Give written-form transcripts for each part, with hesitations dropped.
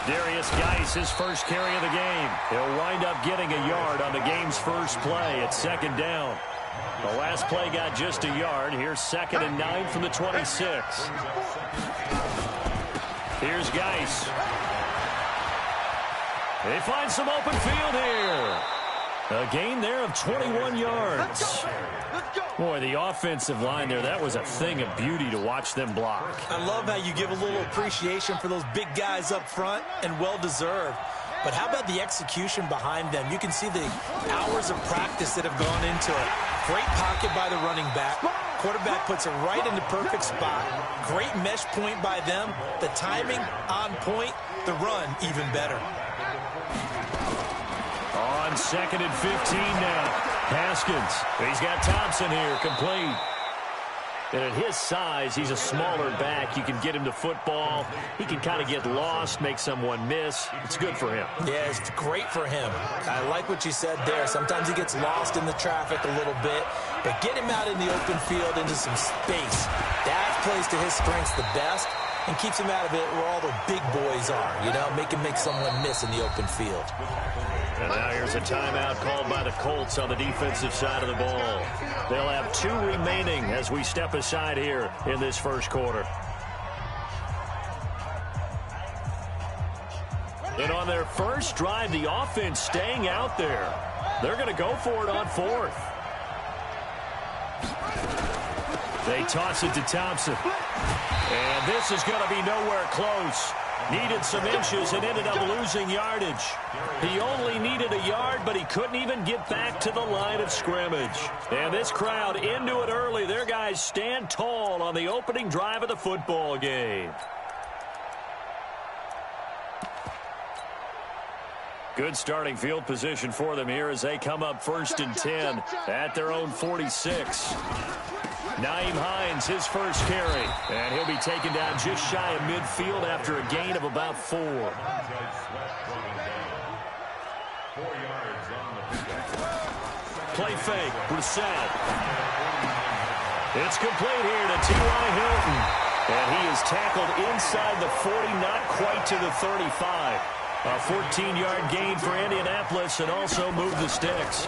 Darius Geis, his first carry of the game. He'll wind up getting a yard on the game's first play at second down. The last play got just a yard. Here's 2nd and 9 from the 26. Here's Geis. They find some open field here. A gain there of 21 yards. Boy, the offensive line there, that was a thing of beauty to watch them block. I love how you give a little appreciation for those big guys up front, and well-deserved. But how about the execution behind them? You can see the hours of practice that have gone into it. Great pocket by the running back. Quarterback puts it right in the perfect spot. Great mesh point by them. The timing on point. The run even better. On 2nd and 15 now. Haskins. He's got Thompson here, complete. And at his size, he's a smaller back. You can get him to football. He can kind of get lost, make someone miss. It's good for him. Yeah, it's great for him. I like what you said there. Sometimes he gets lost in the traffic a little bit. But get him out in the open field into some space. That plays to his strengths the best and keeps him out of it where all the big boys are. You know, make him make someone miss in the open field. And now here's a timeout called by the Colts on the defensive side of the ball. They'll have 2 remaining as we step aside here in this first quarter. And on their first drive, the offense staying out there. They're going to go for it on 4th. They toss it to Thompson. And this is going to be nowhere close. Needed some inches and ended up losing yardage. He only needed a yard, but he couldn't even get back to the line of scrimmage. And this crowd into it early. Their guys stand tall on the opening drive of the football game. Good starting field position for them here as they come up 1st and 10 at their own 46. Nyheim Hines, his first carry. And he'll be taken down just shy of midfield after a gain of about 4. Play fake, Brissett. It's complete here to T.Y. Hilton. And he is tackled inside the 40, not quite to the 35. A 14-yard gain for Indianapolis and also move the sticks.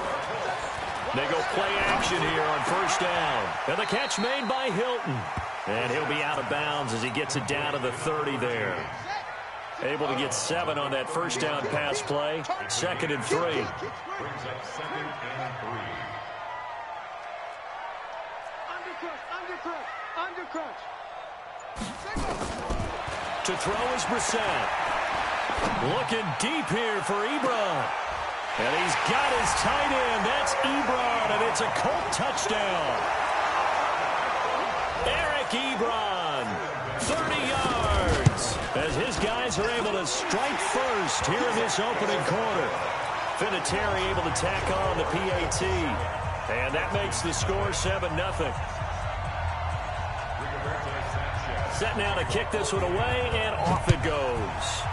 They go play action here on 1st down. And the catch made by Hilton. And he'll be out of bounds as he gets it down to the 30 there. Able to get 7 on that 1st down pass play. 2nd and 3. To throw is Brissett. Looking deep here for Ebron. And he's got his tight end. That's Ebron, and it's a Colt touchdown. Eric Ebron, 30 yards, as his guys are able to strike first here in this opening quarter. Vinatieri able to tack on the PAT, and that makes the score 7-0. Set now to kick this one away, and off it goes.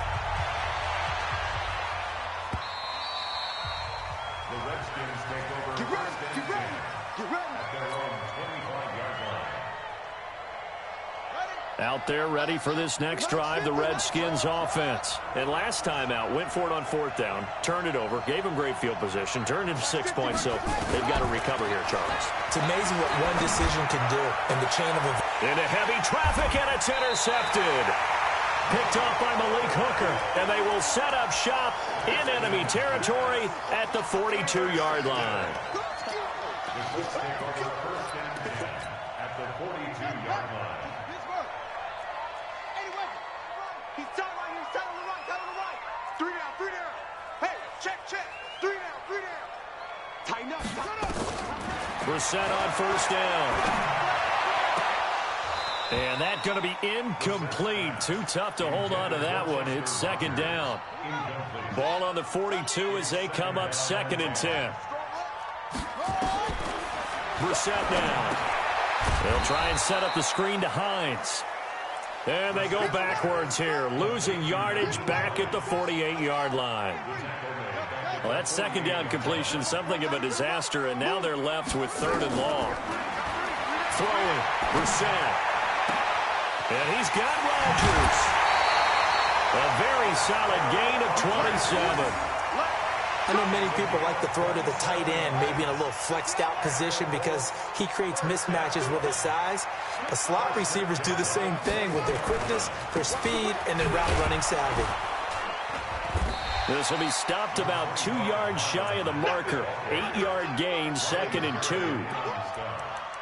Out there ready for this next drive, the Redskins offense. And last time out, went for it on 4th down, turned it over, gave them great field position, turned into 6 points, so they've got to recover here, Charles. It's amazing what one decision can do in the chain of events. Into heavy traffic, and it's intercepted. Picked off by Malik Hooker, and they will set up shop in enemy territory at the 42-yard line. Brissett on 1st down. And that's going to be incomplete. Too tough to hold on to that one. It's 2nd down. Ball on the 42 as they come up 2nd and 10. Brissett now. They'll try and set up the screen to Hines. And they go backwards here, losing yardage back at the 48-yard line. Well, that 2nd down completion, something of a disaster, and now they're left with 3rd and long. Throwing, Brissett. And he's got Rodgers. A very solid gain of 27. I know many people like to throw to the tight end, maybe in a little flexed out position because he creates mismatches with his size. But slot receivers do the same thing with their quickness, their speed, and their route running savvy. This will be stopped about 2 yards shy of the marker. 8-yard gain, 2nd and 2.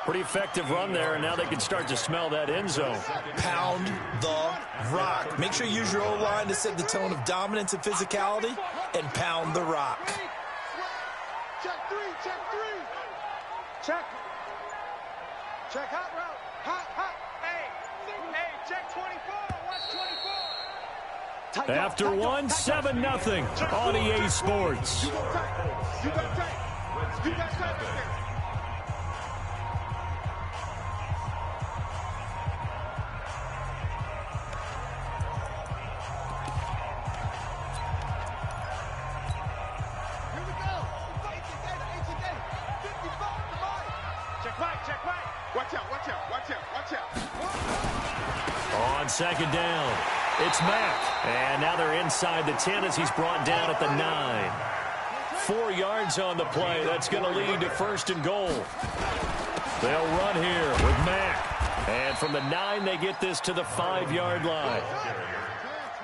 Pretty effective run there, and now they can start to smell that end zone. Pound the rock. Make sure you use your O-line to set the tone of dominance and physicality, and pound the rock. Check three. Check. Check hot route. Hot. Hey, check 24. Watch 24. After one, 7-0 on EA Sports. You got tight. On 2nd down, it's Mack. And now they're inside the 10 as he's brought down at the 9. 4 yards on the play. That's going to lead to 1st and goal. They'll run here with Mack. And from the 9, they get this to the 5-yard line.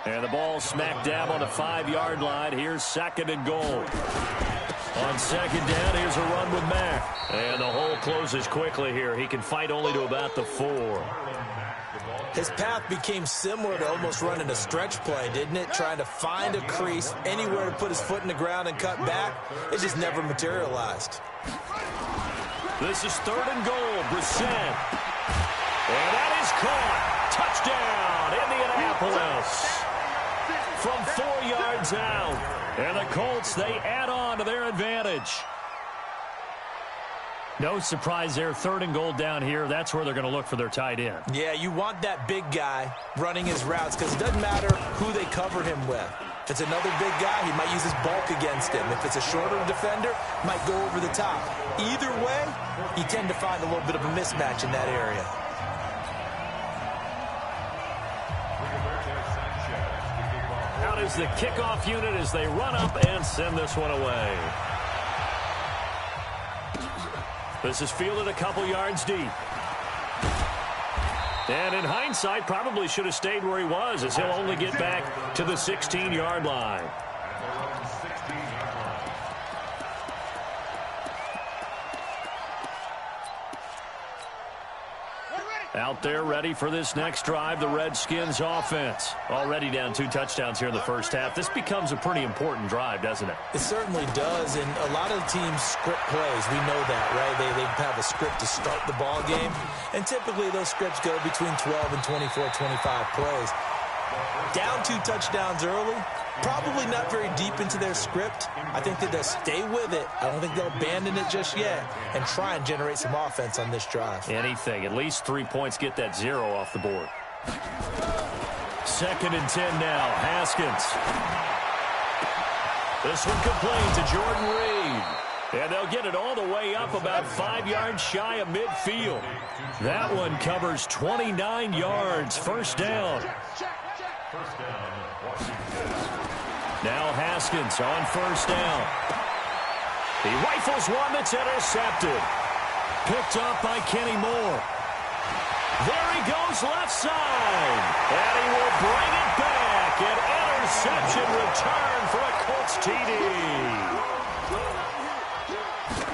And the ball smack dab on the 5-yard line. Here's 2nd and goal. On 2nd down, here's a run with Mack. And the hole closes quickly here. He can fight only to about the 4. His path became similar to almost running a stretch play, didn't it? Trying to find a crease, anywhere to put his foot in the ground and cut back. It just never materialized. This is 3rd and goal. Brissett. And that is caught. Touchdown, Indianapolis. From 4 yards out. And the Colts, they add on to their advantage. No surprise there. 3rd and goal down here. That's where they're going to look for their tight end. Yeah, you want that big guy running his routes because it doesn't matter who they cover him with. If it's another big guy, he might use his bulk against him. If it's a shorter defender, might go over the top. Either way, you tend to find a little bit of a mismatch in that area. Out is the kickoff unit as they run up and send this one away. This is fielded a couple yards deep. And in hindsight, probably should have stayed where he was as he'll only get back to the 16-yard line. Out there ready for this next drive, the Redskins offense. Already down 2 touchdowns here in the first half. This becomes a pretty important drive, doesn't it? It certainly does, and a lot of teams script plays. We know that, right? They have a script to start the ball game, and typically those scripts go between 12 and 24, 25 plays. Down 2 touchdowns early, probably not very deep into their script. I think that they'll stay with it. I don't think they'll abandon it just yet and try and generate some offense on this drive. Anything. At least 3 points. Get that 0 off the board. 2nd and 10 now. Haskins. This one complete to Jordan Reed. And they'll get it all the way up about 5 yards shy of midfield. That one covers 29 yards. 1st down. Now Haskins on 1st down. He rifles one that's intercepted. Picked up by Kenny Moore. There he goes left side. And he will bring it back. An interception return for a Colts TD.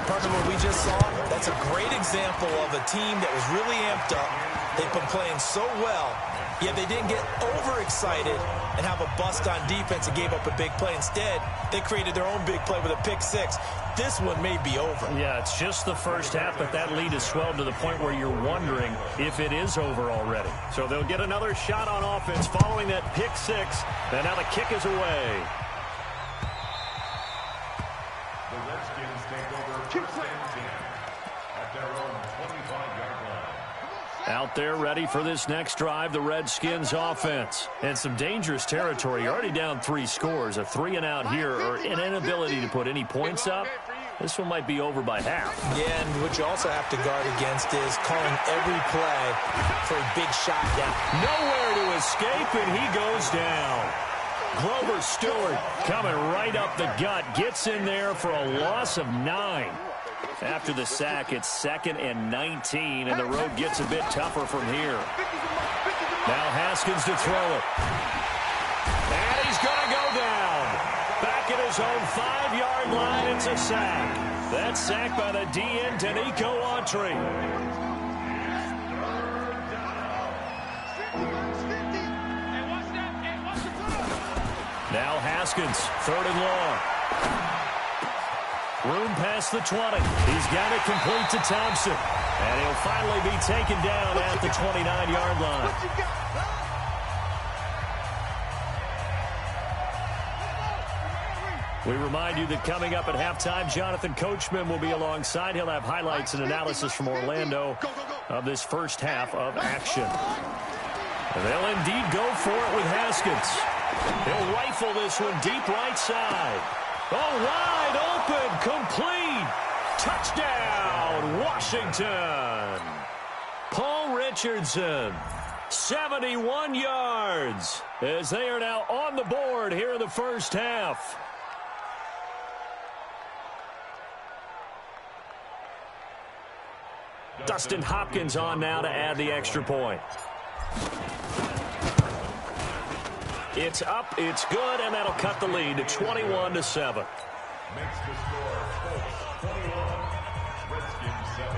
Partner, what we just saw, that's a great example of a team that was really amped up. They've been playing so well, yet they didn't get overexcited and have a bust on defense and gave up a big play. Instead, they created their own big play with a pick 6. This one may be over. Yeah, it's just the first half, but that lead has swelled to the point where you're wondering if it is over already. So they'll get another shot on offense following that pick 6, and now the kick is away. The Redskins take over first and 10 at their own 25-yard line. Out there ready for this next drive, the Redskins offense. And some dangerous territory. You're already down 3 scores. A 3-and-out here or an inability to put any points up This one might be over by half. Yeah, and what you also have to guard against is calling every play for a big shot down. Nowhere to escape, and he goes down. Grover Stewart coming right up the gut. Gets in there for a loss of 9. After the sack, it's 2nd and 19, and the road gets a bit tougher from here. Now Haskins to throw it. And he's going to go down. Back at his own 5-yard line, it's a sack. That's sacked by the DN, Danico Autry. Now Haskins, 3rd and long. Room past the 20. He's got it complete to Thompson. And he'll finally be taken down at the 29-yard line. We remind you that coming up at halftime, Jonathan Coachman will be alongside. He'll have highlights and analysis from Orlando of this first half of action. And they'll indeed go for it with Haskins. He'll rifle this one deep right side. Oh, wide open, complete. Touchdown, Washington. Paul Richardson, 71 yards, as they are now on the board here in the first half. Dustin Hopkins on now to add the extra point. It's up, it's good, and that'll cut the lead to 21-7. Makes the score Colts 21, Redskins 7.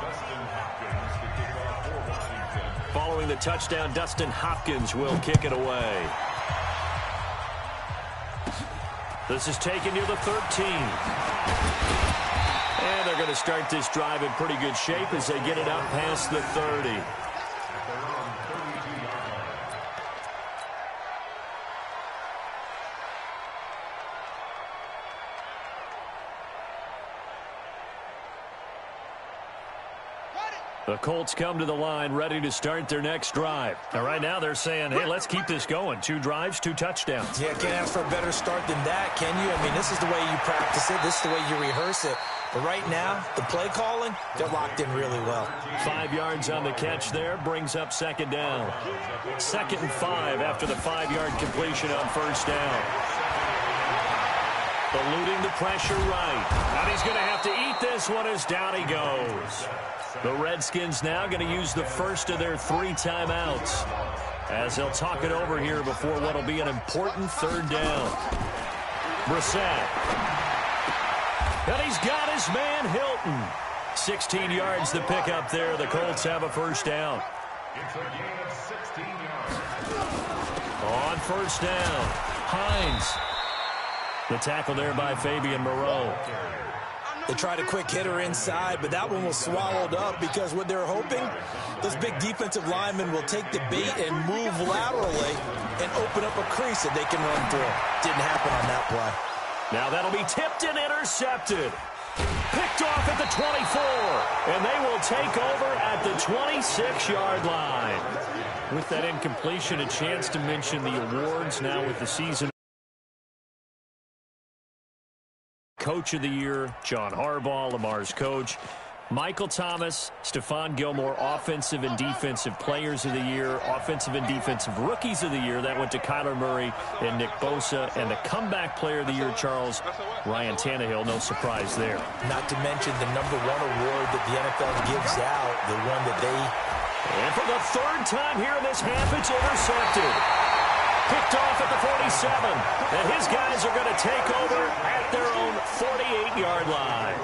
Dustin Hopkins to kick off for Washington. Following the touchdown, Dustin Hopkins will kick it away. This is taken near the 13. And they're going to start this drive in pretty good shape as they get it up past the 30. The Colts come to the line ready to start their next drive. Now, right now they're saying, hey, let's keep this going. 2 drives, 2 touchdowns. Yeah, can't ask for a better start than that, can you? I mean, this is the way you practice it. This is the way you rehearse it. But right now, the play calling, they're locked in really well. 5 yards on the catch there brings up 2nd down. 2nd and 5 after the 5-yard completion on 1st down. Eluding the pressure right. And he's going to have to eat this one as down he goes. The Redskins now going to use the first of their 3 timeouts as they'll talk it over here before what will be an important 3rd down. Brissett. And he's got his man Hilton. 16 yards to pick up there. The Colts have a 1st down. It's a gain of 16 yards. On 1st down, Hines. The tackle there by Fabian Moreau. They tried a quick hitter inside, but that one was swallowed up because what they're hoping, those big defensive linemen will take the bait and move laterally and open up a crease that they can run through. Didn't happen on that play. Now that'll be tipped and intercepted. Picked off at the 24, and they will take over at the 26-yard line. With that incompletion, a chance to mention the awards now with the season. Coach of the Year, John Harbaugh, Lamar's coach. Michael Thomas, Stephon Gilmore, Offensive and Defensive Players of the Year, Offensive and Defensive Rookies of the Year. That went to Kyler Murray and Nick Bosa. And the Comeback Player of the Year, Charles, Ryan Tannehill. No surprise there. Not to mention the #1 award that the NFL gives out, the one that they... And for the 3rd time here in this half, it's intercepted. Picked off at the 47. And his guys are going to take over at their own 48-yard line.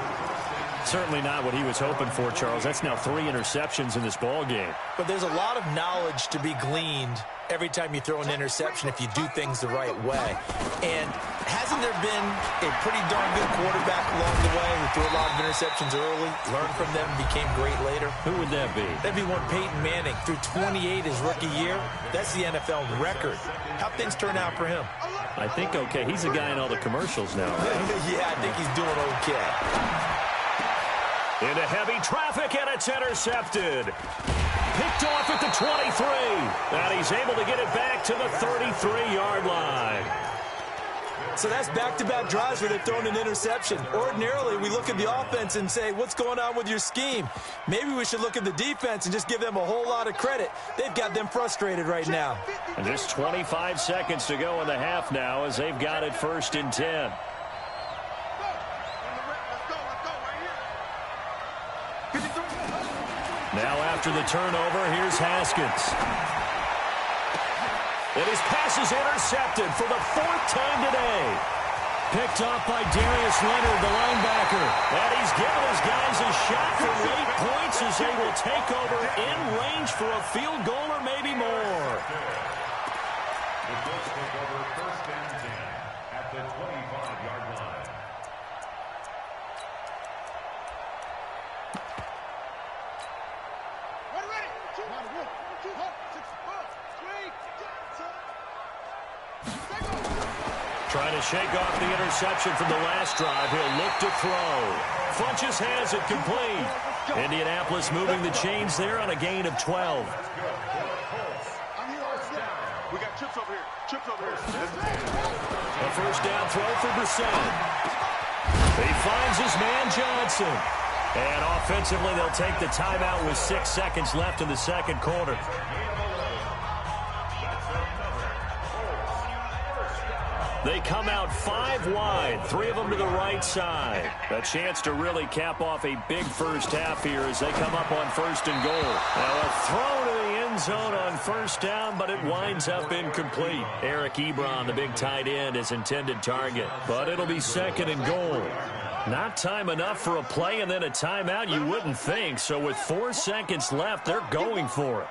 Certainly not what he was hoping for, Charles. That's now 3 interceptions in this ball game. But there's a lot of knowledge to be gleaned every time you throw an interception if you do things the right way. And hasn't there been a pretty darn good quarterback along the way who threw a lot of interceptions early, learned from them, and became great later? Who would that be? That'd be one Peyton Manning. Threw 28 his rookie year. That's the NFL record. How'd things turn out for him? I think okay. He's a guy in all the commercials now, right? Yeah, I think he's doing okay. Into heavy traffic, and it's intercepted. picked off at the 23. And he's able to get it back to the 33-yard line. So that's back-to-back drives where they've thrown an interception. Ordinarily, we look at the offense and say, what's going on with your scheme? Maybe we should look at the defense and just give them a whole lot of credit. They've got them frustrated right now. And just 25 seconds to go in the half now as they've got it 1st and 10. Now after the turnover, here's Haskins. And his pass is intercepted for the 4th time today. Picked off by Darius Leonard, the linebacker. And he's given his guys a shot for late points as they will take over in range for a field goal or maybe more. The Colts take over 1st and 10 at the 25-yard line. Trying to shake off the interception from the last drive. He'll look to throw. Funches has it complete. Indianapolis moving the chains there on a gain of 12. We got chips over here. Chips over here. A 1st down throw for Brissett. He finds his man Johnson. And offensively, they'll take the timeout with 6 seconds left in the 2nd quarter. They come out 5 wide, 3 of them to the right side. A chance to really cap off a big first half here as they come up on 1st and goal. Now a throw to the end zone on 1st down, but it winds up incomplete. Eric Ebron, the big tight end, is intended target, but it'll be 2nd and goal. Not time enough for a play and then a timeout, you wouldn't think. So with 4 seconds left, they're going for it.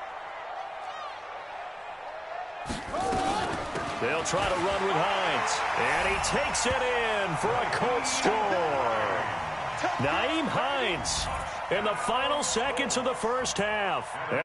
They'll try to run with Hines. And he takes it in for a Colts score. Nyheim Hines in the final seconds of the 1st half.